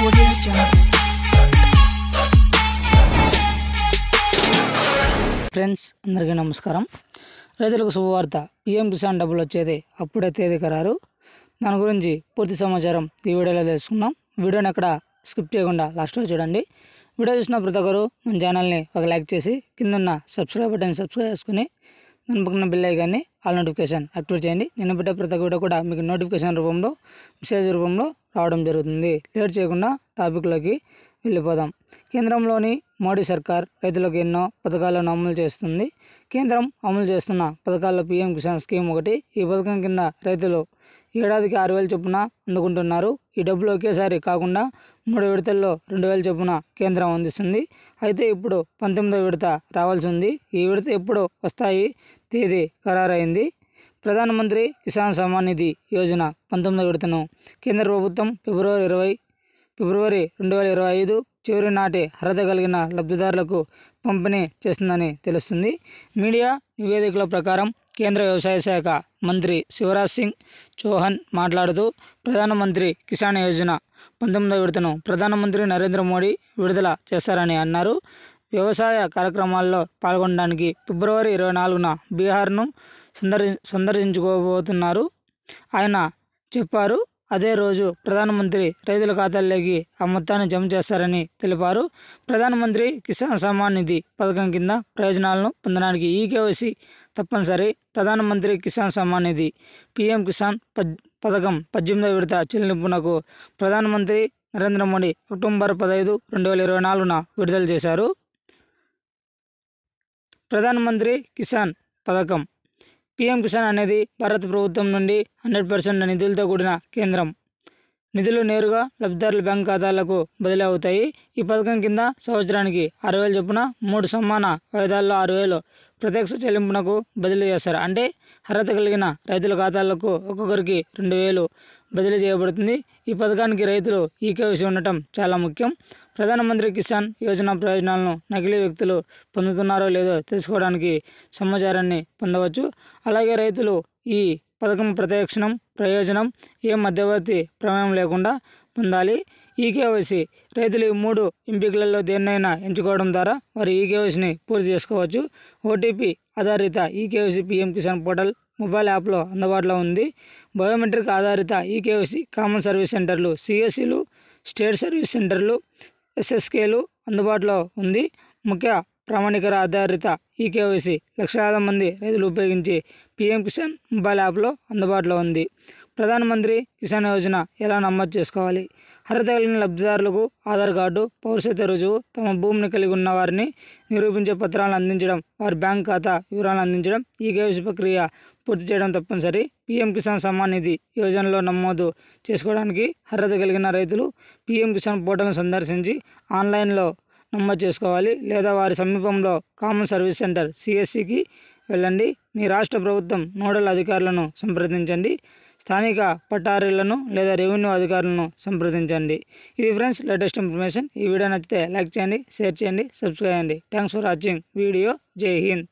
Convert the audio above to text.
Audio Jungle. Friends అందరికీ నమస్కారం. రైతులకు శుభవార్త. పీఎం కిసాన్ డబ్బులు వచ్చేది అప్పుడే తేదీ ఖరారు. దాని గురించి పూర్తి సమాచారం ఈ వీడియోలో తెలుసుకుందాం. వీడియోని ఎక్కడ స్కిప్ చేయకుండా లాస్ట్లో చూడండి. వీడియో చూసిన ప్రతి ఒక్కరు మన ఛానల్ని ఒక లైక్ చేసి కిందన్న సబ్స్క్రైబ్ బటన్ సబ్స్క్రైబ్ చేసుకుని దాని పక్కన బెల్ ఐకాన్ని ఆల్ నోటిఫికేషన్ యాక్టివేట్ చేయండి. నేను పెట్టే ప్రతి ఒక్క వీడియో కూడా మీకు నోటిఫికేషన్ రూపంలో మెసేజ్ రూపంలో రావడం జరుగుతుంది. లేట్ చేయకుండా టాపిక్లోకి వెళ్ళిపోదాం. కేంద్రంలోని మోడీ సర్కార్ రైతులకు ఎన్నో పథకాలను అమలు చేస్తుంది. కేంద్రం అమలు చేస్తున్న పథకాల్లో పీఎం కిసాన్ స్కీమ్ ఒకటి. ఈ పథకం కింద రైతులు ఏడాదికి 6,000 చొప్పున అందుకుంటున్నారు. ఈ డబ్బులు ఒకేసారి కాకుండా 3 విడతల్లో 2,000 చొప్పున కేంద్రం అందిస్తుంది. అయితే ఇప్పుడు 19వ విడత రావాల్సి ఉంది. ఈ విడత ఎప్పుడు వస్తాయి తేదీ ఖరారైంది. ప్రధానమంత్రి కిసాన్ సమ్మాన్ నిధి యోజన 19వ విడతను కేంద్ర ప్రభుత్వం ఫిబ్రవరి 2025 చివరి నాటి అర్హత కలిగిన లబ్ధిదారులకు పంపిణీ చేస్తుందని తెలుస్తుంది. మీడియా నివేదికల ప్రకారం కేంద్ర వ్యవసాయ శాఖ మంత్రి శివరాజ్ సింగ్ చౌహాన్ మాట్లాడుతూ ప్రధానమంత్రి కిసాన్ యోజన 19వ విడతను ప్రధానమంత్రి నరేంద్ర మోడీ విడుదల చేస్తారని అన్నారు. వ్యవసాయ కార్యక్రమాల్లో పాల్గొనడానికి ఫిబ్రవరి 24న బీహార్ను సందర్శించుకోబోతున్నారు ఆయన చెప్పారు. అదే రోజు ప్రధానమంత్రి రైతుల ఖాతాల్లోకి ఆ మొత్తాన్ని జమ చేస్తారని తెలిపారు. ప్రధానమంత్రి కిసాన్ సమ్మాన్ నిధి పథకం కింద ప్రయోజనాలను పొందడానికి ఈకేవైసీ తప్పనిసరి. ప్రధానమంత్రి కిసాన్ సమ్మాన్ నిధి పీఎం కిసాన్ పథకం 18వ విడత చెల్లింపునకు ప్రధానమంత్రి నరేంద్ర మోడీ అక్టోబర్ 15, 2024న విడుదల చేశారు. ప్రధానమంత్రి కిసాన్ పథకం పీఎం కిసాన్ అనేది భారత ప్రభుత్వం నుండి 100% నిధులతో కూడిన కేంద్రం. నిధులు నేరుగా లబ్ధిదారుల బ్యాంక్ ఖాతాలకు బదిలీ అవుతాయి. ఈ పథకం కింద సంవత్సరానికి 6,000 చొప్పున 3 సమాన వాయిదాల్లో 6,000 ప్రత్యక్ష చెల్లింపునకు బదిలీ చేస్తారు. అంటే అర్హత కలిగిన రైతుల ఖాతాలకు ఒక్కొక్కరికి 2,000 బదిలీ చేయబడుతుంది. ఈ పథకానికి రైతులు ఈకేవైసీ ఉండటం చాలా ముఖ్యం. ప్రధానమంత్రి కిసాన్ యోజన ప్రయోజనాలను నకిలీ వ్యక్తులు పొందుతున్నారో లేదో తెలుసుకోవడానికి సమాచారాన్ని పొందవచ్చు. అలాగే రైతులు ఈ పథకం ప్రయోజనం ఏ మధ్యవర్తి ప్రమేయం లేకుండా పొందాలి. ఈకేవైసీ రైతులు ఈ 3 ఎంపికలలో దేన్నైనా ఎంచుకోవడం ద్వారా వారి ఈకేవైసీని పూర్తి చేసుకోవచ్చు. ఓటీపీ ఆధారిత eKYC PM Kisan portal mobile యాప్లో అందుబాటులో ఉంది. బయోమెట్రిక్ ఆధారిత ఈకేవైసీ కామన్ సర్వీస్ సెంటర్లు, సిఎస్సిలు, స్టేట్ సర్వీస్ సెంటర్లు, ఎస్ఎస్కేలు అందుబాటులో ఉంది. ముఖ్య ప్రామాణికర ఆధారిత ఈకేవైసీ లక్షలాది మంది రైతులు ఉపయోగించి పీఎం కిసాన్ మొబైల్ యాప్లో అందుబాటులో ఉంది. ప్రధానమంత్రి కిసాన్ యోజన ఎలా నమోదు చేసుకోవాలి? అర్హత కలిగిన లబ్ధిదారులకు ఆధార్ కార్డు, పౌరసత్వ రుజువు, తమ భూమిని కలిగి ఉన్న వారిని నిరూపించే పత్రాలను అందించడం, వారి బ్యాంక్ ఖాతా వివరాలను అందించడం, ఈకేవైసీ ప్రక్రియ పూర్తి చేయడం తప్పనిసరి. పీఎం కిసాన్ సమ్మాన్ నిధి యోజనలో నమోదు చేసుకోవడానికి అర్హత కలిగిన రైతులు పీఎం కిసాన్ పోర్టల్ను సందర్శించి ఆన్లైన్లో నమోదు చేసుకోవాలి. లేదా వారి సమీపంలో కామన్ సర్వీస్ సెంటర్ సిఎస్సికి వెళ్ళండి. మీ రాష్ట్ర ప్రభుత్వం నోడల్ అధికారులను సంప్రదించండి. స్థానిక పట్టారీలను లేదా రెవెన్యూ అధికారులను సంప్రదించండి. ఇది ఫ్రెండ్స్ లేటెస్ట్ ఇన్ఫర్మేషన్. ఈ వీడియో నచ్చితే లైక్ చేయండి, షేర్ చేయండి, సబ్స్క్రైబ్ చేయండి. Thanks for watching video. జై హింద్.